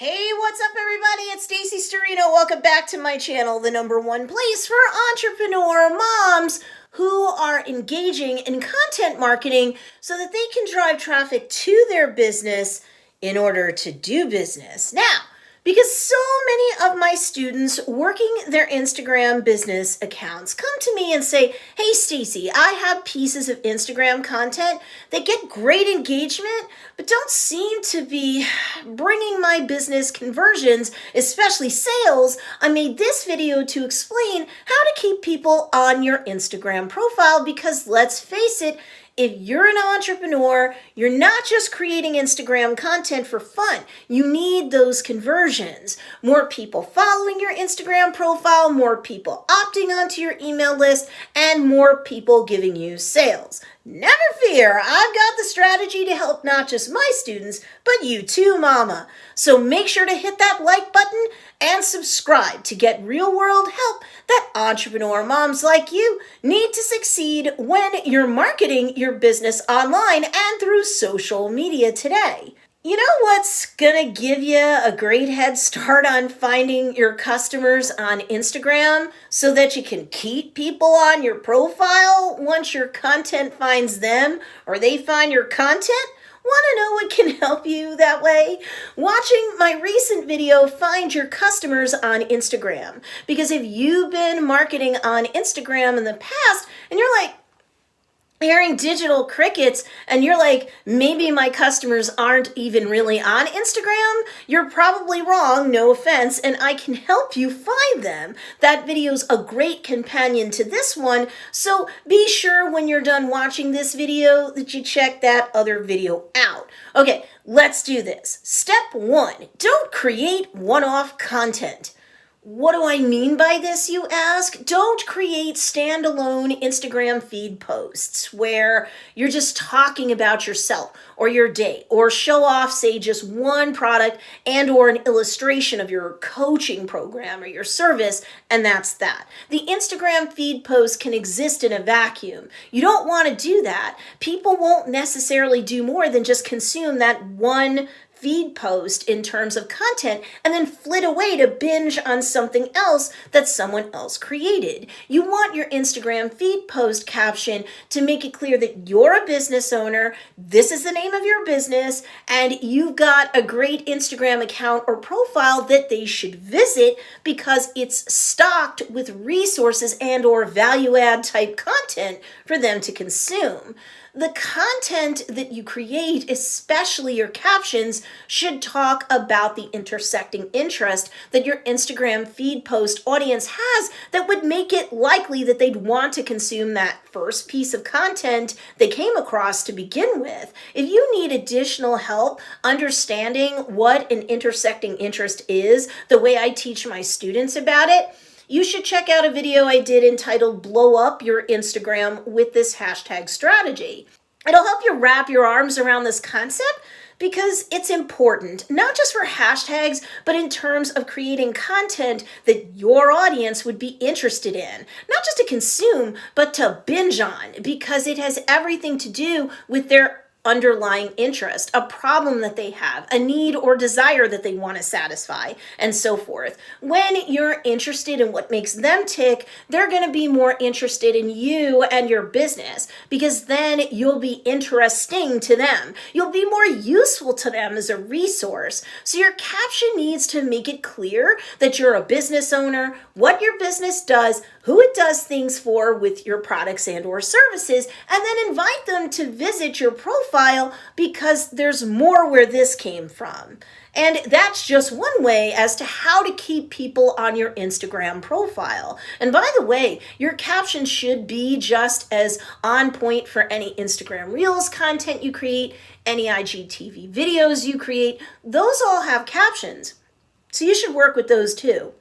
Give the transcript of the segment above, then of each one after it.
Hey, what's up everybody? It's Stacey Storino. Welcome back to my channel, the #1 place for entrepreneur moms who are engaging in content marketing so that they can drive traffic to their business in order to do business. Now, because so many of my students working their Instagram business accounts come to me and say, hey Stacey, I have pieces of Instagram content that get great engagement, but don't seem to be bringing my business conversions, especially sales. I made this video to explain how to keep people on your Instagram profile because let's face it, if you're an entrepreneur, you're not just creating Instagram content for fun. You need those conversions. More people following your Instagram profile, more people opting onto your email list, and more people giving you sales. Never fear, I've got the strategy to help not just my students, but you too, mama. So make sure to hit that like button and subscribe to get real-world help that entrepreneur moms like you need to succeed when you're marketing your business online and through social media today. You know what's gonna give you a great head start on finding your customers on Instagram so that you can keep people on your profile once your content finds them or they find your content? Want to know what can help you that way? Watching my recent video, Find Your Customers on Instagram. Because if you've been marketing on Instagram in the past and you're like, hearing digital crickets and you're like, maybe my customers aren't even really on Instagram, you're probably wrong, no offense, and I can help you find them. That video's a great companion to this one, so be sure when you're done watching this video that you check that other video out. Okay, let's do this. Step 1, don't create one-off content. What do I mean by this, you ask? Don't create standalone Instagram feed posts where you're just talking about yourself or your day or show off, say, just one product and or an illustration of your coaching program or your service, and that's that. The Instagram feed post can exist in a vacuum. You don't want to do that. People won't necessarily do more than just consume that one feed post in terms of content and then flit away to binge on something else that someone else created. You want your Instagram feed post caption to make it clear that you're a business owner, this is the name of your business, and you've got a great Instagram account or profile that they should visit because it's stocked with resources and or value add type content for them to consume. The content that you create, especially your captions, should talk about the intersecting interest that your Instagram feed post audience has that would make it likely that they'd want to consume that first piece of content they came across to begin with. If you need additional help understanding what an intersecting interest is, the way I teach my students about it, you should check out a video I did entitled Blow Up Your Instagram with this hashtag strategy. It'll help you wrap your arms around this concept because it's important, not just for hashtags, but in terms of creating content that your audience would be interested in. Not just to consume, but to binge on, because it has everything to do with their underlying interest, a problem that they have, a need or desire that they want to satisfy, and so forth. When you're interested in what makes them tick, they're going to be more interested in you and your business because then you'll be interesting to them. You'll be more useful to them as a resource. So your caption needs to make it clear that you're a business owner, what your business does, who it does things for with your products and or services, and then invite them to visit your profile because there's more where this came from. And that's just one way as to how to keep people on your Instagram profile. And by the way, your caption should be just as on point for any Instagram Reels content you create, any IGTV videos you create. Those all have captions. So you should work with those too.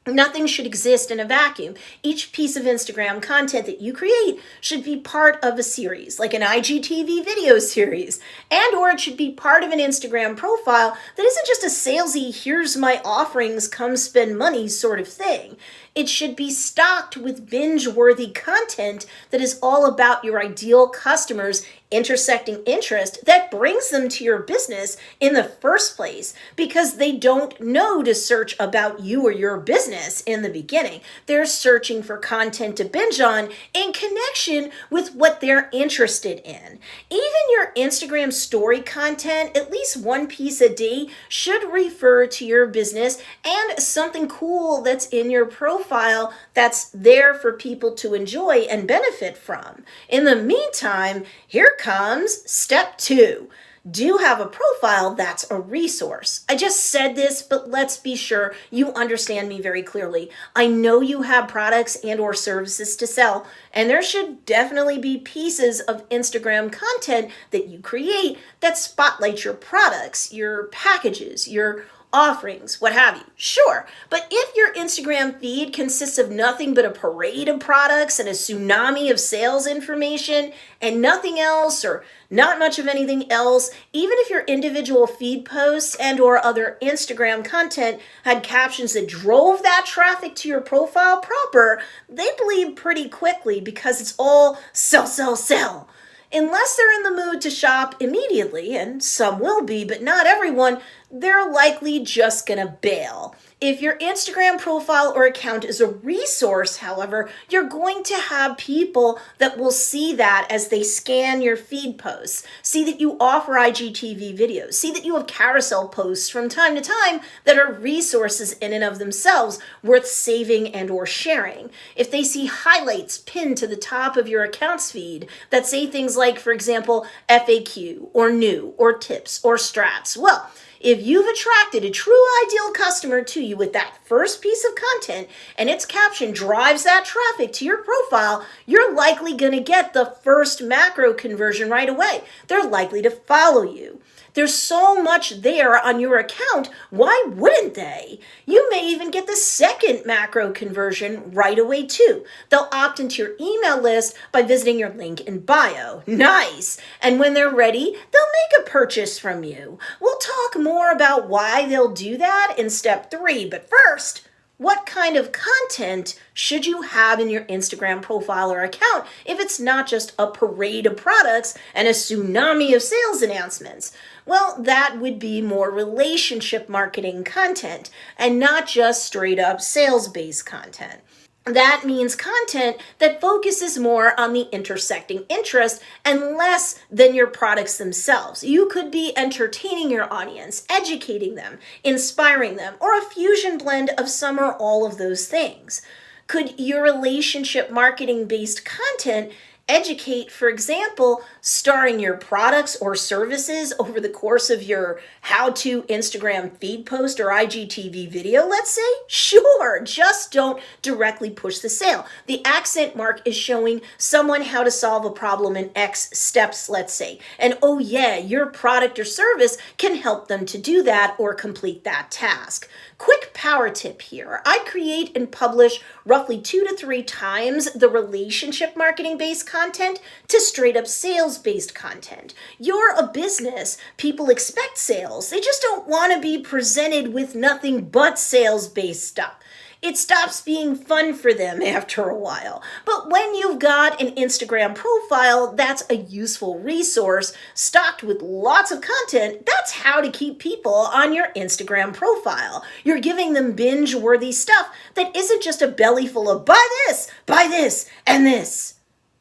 Nothing should exist in a vacuum. Each piece of Instagram content that you create should be part of a series, like an IGTV video series, and or it should be part of an Instagram profile that isn't just a salesy, here's my offerings, come spend money sort of thing. It should be stocked with binge-worthy content that is all about your ideal customers' intersecting interest that brings them to your business in the first place, because they don't know to search about you or your business in the beginning. They're searching for content to binge on in connection with what they're interested in. Even your Instagram story content, at least one piece a day, should refer to your business and something cool that's in your profile that's there for people to enjoy and benefit from. In the meantime, here comes step 2. Do have a profile that's a resource. I just said this, but let's be sure you understand me very clearly. I know you have products and or services to sell, and there should definitely be pieces of Instagram content that you create that spotlight your products, your packages, your offerings, what have you. Sure, but if your Instagram feed consists of nothing but a parade of products and a tsunami of sales information and nothing else, or not much of anything else, even if your individual feed posts and or other Instagram content had captions that drove that traffic to your profile proper, they bleed pretty quickly because it's all sell, sell, sell. Unless they're in the mood to shop immediately, and some will be, but not everyone, they're likely just gonna bail. If your Instagram profile or account is a resource, however, you're going to have people that will see that as they scan your feed posts, see that you offer IGTV videos, see that you have carousel posts from time to time that are resources in and of themselves worth saving and or sharing. If they see highlights pinned to the top of your account's feed that say things like, for example, FAQ or new or tips or strats, well, if you've attracted a true ideal customer to you with that first piece of content and its caption drives that traffic to your profile, you're likely going to get the first macro conversion right away. They're likely to follow you. There's so much there on your account, why wouldn't they? You may even get the second macro conversion right away too. They'll opt into your email list by visiting your link in bio. Nice! And when they're ready, they'll make a purchase from you. We'll talk more about why they'll do that in step 3, but first, what kind of content should you have in your Instagram profile or account if it's not just a parade of products and a tsunami of sales announcements? Well, that would be more relationship marketing content and not just straight up sales-based content. That means content that focuses more on the intersecting interest and less than your products themselves. You could be entertaining your audience, educating them, inspiring them, or a fusion blend of some or all of those things. Could your relationship marketing based content educate, for example, starring your products or services over the course of your how-to Instagram feed post or IGTV video, let's say? Sure, just don't directly push the sale. The accent mark is showing someone how to solve a problem in X steps, let's say. And oh yeah, your product or service can help them to do that or complete that task. Quick power tip here. I create and publish roughly 2 to 3 times the relationship marketing based content to straight up sales based content. You're a business. People expect sales. They just don't want to be presented with nothing but sales based stuff. It stops being fun for them after a while. But when you've got an Instagram profile that's a useful resource stocked with lots of content, that's how to keep people on your Instagram profile. You're giving them binge-worthy stuff that isn't just a belly full of buy this, and this.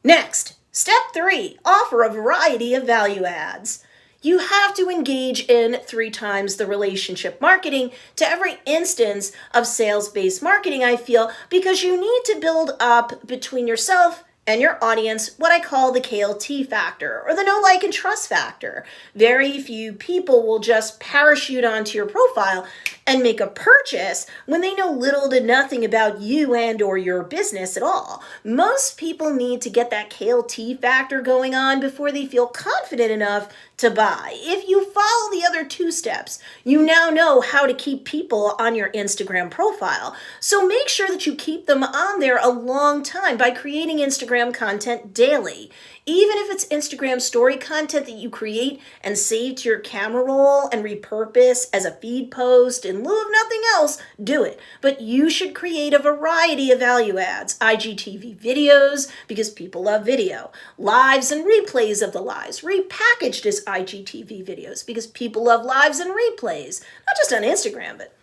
Next, step 3, offer a variety of value adds. You have to engage in 3 times the relationship marketing to every instance of sales-based marketing, I feel, because you need to build up between yourself and your audience what I call the KLT factor, or the know, like, and trust factor. Very few people will just parachute onto your profile and make a purchase when they know little to nothing about you and or your business at all. Most people need to get that KLT factor going on before they feel confident enough to buy. If you follow the other 2 steps, you now know how to keep people on your Instagram profile. So make sure that you keep them on there a long time by creating Instagram content daily. Even if it's Instagram story content that you create and save to your camera roll and repurpose as a feed post in lieu of nothing else, do it. But you should create a variety of value adds. IGTV videos, because people love video. Lives and replays of the lives, repackaged as IGTV videos, because people love lives and replays. Not just on Instagram, but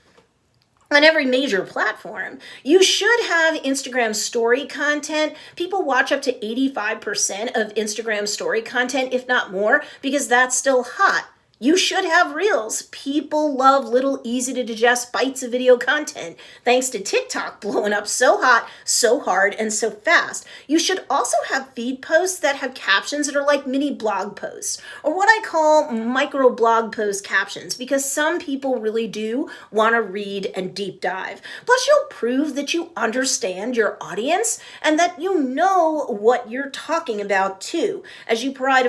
on every major platform. You should have Instagram story content. People watch up to 85% of Instagram story content, if not more, because that's still hot. You should have reels. People love little easy to digest bites of video content, thanks to TikTok blowing up so hot, so hard, and so fast. You should also have feed posts that have captions that are like mini blog posts, or what I call micro blog post captions, because some people really do want to read and deep dive. Plus, you'll prove that you understand your audience and that you know what you're talking about too, as you provide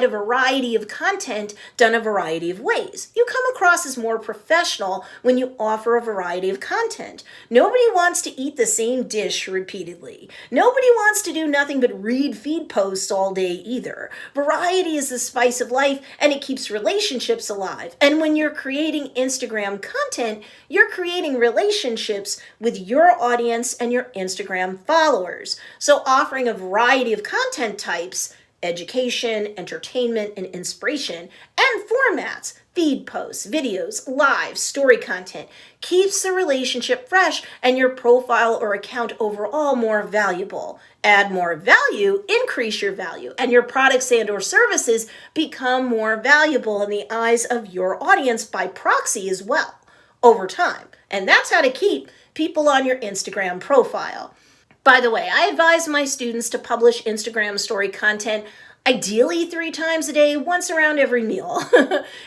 a variety of content done a variety of ways. You come across as more professional when you offer a variety of content. Nobody wants to eat the same dish repeatedly. Nobody wants to do nothing but read feed posts all day either. Variety is the spice of life, and it keeps relationships alive. And when you're creating Instagram content, you're creating relationships with your audience and your Instagram followers. So offering a variety of content types, education, entertainment, and inspiration, and formats, feed posts, videos, live, story content, keeps the relationship fresh and your profile or account overall more valuable. Add more value, increase your value, and your products and or services become more valuable in the eyes of your audience by proxy as well over time. And that's how to keep people on your Instagram profile. By the way, I advise my students to publish Instagram story content ideally 3 times a day, once around every meal,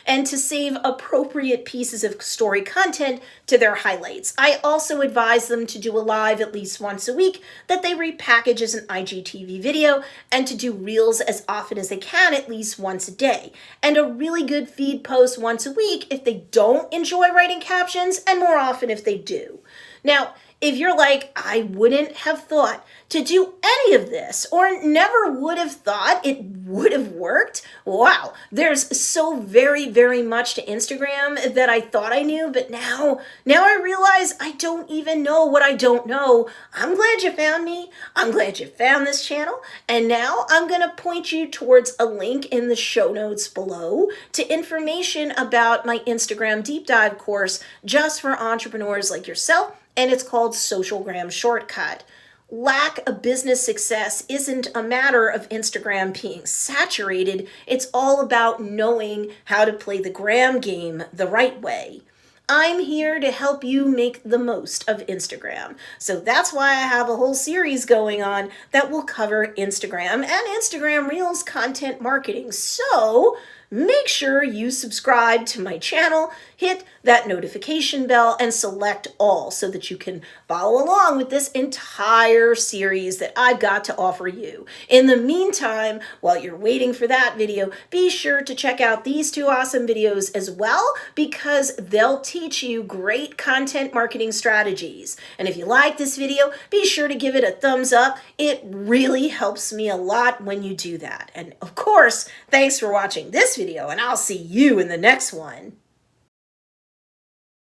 and to save appropriate pieces of story content to their highlights. I also advise them to do a live at least once a week that they repackage as an IGTV video, and to do reels as often as they can, at least once a day, and a really good feed post once a week if they don't enjoy writing captions, and more often if they do. Now, if you're like, I wouldn't have thought to do any of this, or never would have thought it would have worked, wow, there's so very, very much to Instagram that I thought I knew, but now I realize I don't even know what I don't know. I'm glad you found me. I'm glad you found this channel. And now I'm going to point you towards a link in the show notes below to information about my Instagram deep dive course just for entrepreneurs like yourself. And it's called Socialgram Shortcut. Lack of business success isn't a matter of Instagram being saturated. It's all about knowing how to play the gram game the right way. I'm here to help you make the most of Instagram. So that's why I have a whole series going on that will cover Instagram and Instagram Reels content marketing. So make sure you subscribe to my channel, hit that notification bell, and select all so that you can follow along with this entire series that I've got to offer you. In the meantime, while you're waiting for that video, be sure to check out these 2 awesome videos as well, because they'll teach you great content marketing strategies. And if you like this video, be sure to give it a thumbs up. It really helps me a lot when you do that. And of course, thanks for watching this video, and I'll see you in the next one.